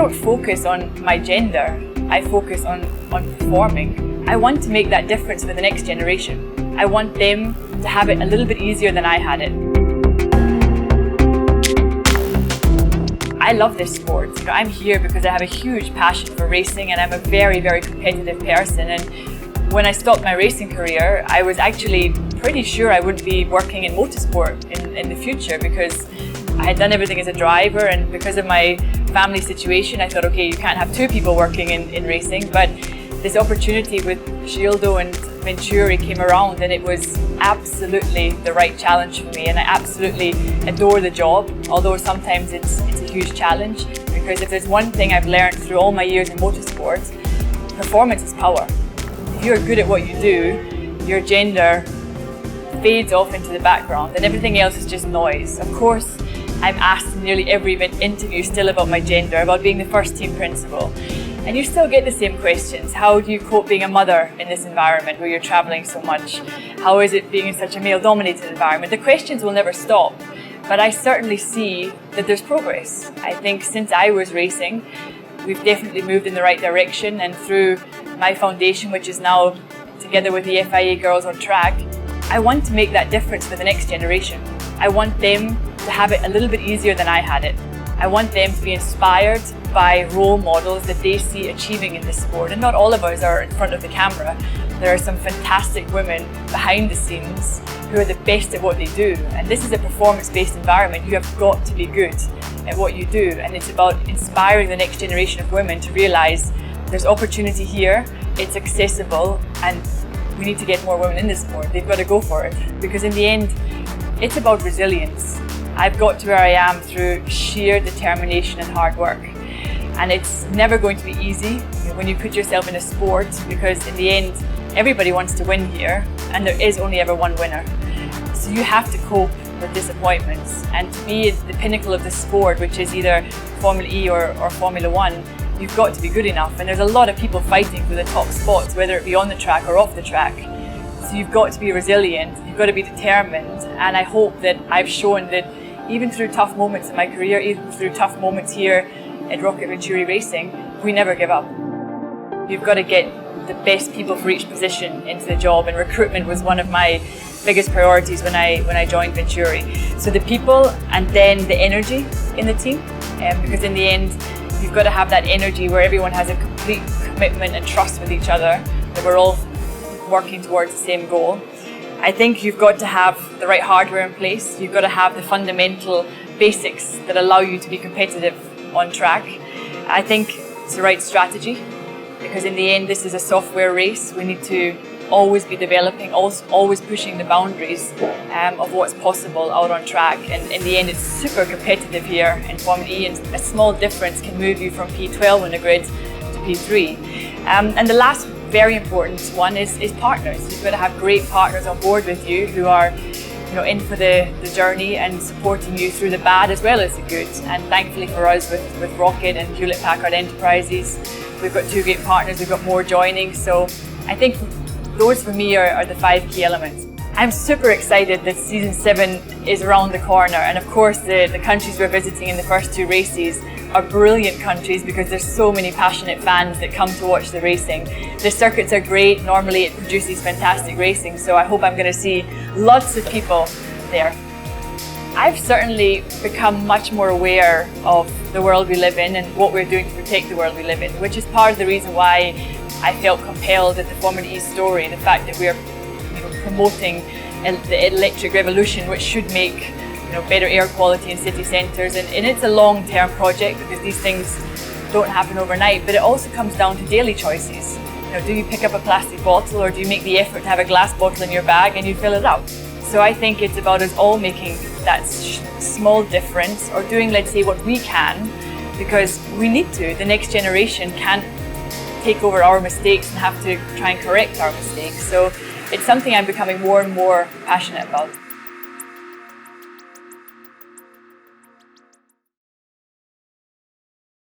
don't focus on my gender, I focus on performing. I want to make that difference for the next generation. I want them to have it a little bit easier than I had it. I love this sport. I'm here because I have a huge passion for racing and I'm a very, very competitive person. And when I stopped my racing career, I was actually pretty sure I wouldn't be working in motorsport in the future because I had done everything as a driver, and because of my family situation, I thought, okay, you can't have two people working in racing. But this opportunity with Gildo and Venturi came around and it was absolutely the right challenge for me, and I absolutely adore the job, although sometimes it's a huge challenge, because if there's one thing I've learned through all my years in motorsport, performance is power. If you're good at what you do, your gender fades off into the background and everything else is just noise. Of course, I'm asked in nearly every interview still about my gender, about being the first team principal. And you still get the same questions. How do you cope being a mother in this environment where you're traveling so much? How is it being in such a male-dominated environment? The questions will never stop, but I certainly see that there's progress. I think since I was racing, we've definitely moved in the right direction, and through my foundation, which is now together with the FIA Girls on Track, I want to make that difference for the next generation. I want them to have it a little bit easier than I had it. I want them to be inspired by role models that they see achieving in this sport. And not all of us are in front of the camera. There are some fantastic women behind the scenes who are the best at what they do. And this is a performance-based environment. You have got to be good at what you do. And it's about inspiring the next generation of women to realize there's opportunity here, it's accessible, and we need to get more women in this sport. They've got to go for it. Because in the end, it's about resilience. I've got to where I am through sheer determination and hard work. And it's never going to be easy when you put yourself in a sport, because in the end, everybody wants to win here, and there is only ever one winner. So you have to cope with disappointments. And to be at the pinnacle of the sport, which is either Formula E or Formula One, you've got to be good enough. And there's a lot of people fighting for the top spots, whether it be on the track or off the track. So you've got to be resilient, you've got to be determined. And I hope that I've shown that even through tough moments in my career, even through tough moments here at Rokit Venturi Racing, we never give up. You've got to get the best people for each position into the job, and recruitment was one of my biggest priorities when I joined Venturi. So the people and then the energy in the team, because in the end, you've got to have that energy where everyone has a complete commitment and trust with each other, that we're all working towards the same goal. I think you've got to have the right hardware in place. You've got to have the fundamental basics that allow you to be competitive on track. I think it's the right strategy, because in the end, this is a software race. We need to always be developing, always pushing the boundaries of what's possible out on track. And in the end, it's super competitive here in Formula E, and a small difference can move you from P12 on the grid to P3. And the last very important one is partners. You've got to have great partners on board with you who are in for the journey and supporting you through the bad as well as the good. And thankfully for us with Rokit and Hewlett-Packard Enterprises, we've got two great partners, we've got more joining. So I think those for me are the 5 key elements. I'm super excited that season 7 is around the corner, and of course the countries we're visiting in the first 2 races are brilliant countries because there's so many passionate fans that come to watch the racing. The circuits are great, normally it produces fantastic racing, so I hope I'm going to see lots of people there. I've certainly become much more aware of the world we live in and what we're doing to protect the world we live in, which is part of the reason why I felt compelled at the Formula E story, the fact that we're promoting the electric revolution, which should make better air quality in city centres, and it's a long-term project because these things don't happen overnight, but it also comes down to daily choices. Do you pick up a plastic bottle, or do you make the effort to have a glass bottle in your bag and you fill it up? So I think it's about us all making that small difference, or doing, let's say, what we can, because we need to. The next generation can't take over our mistakes and have to try and correct our mistakes. So it's something I'm becoming more and more passionate about.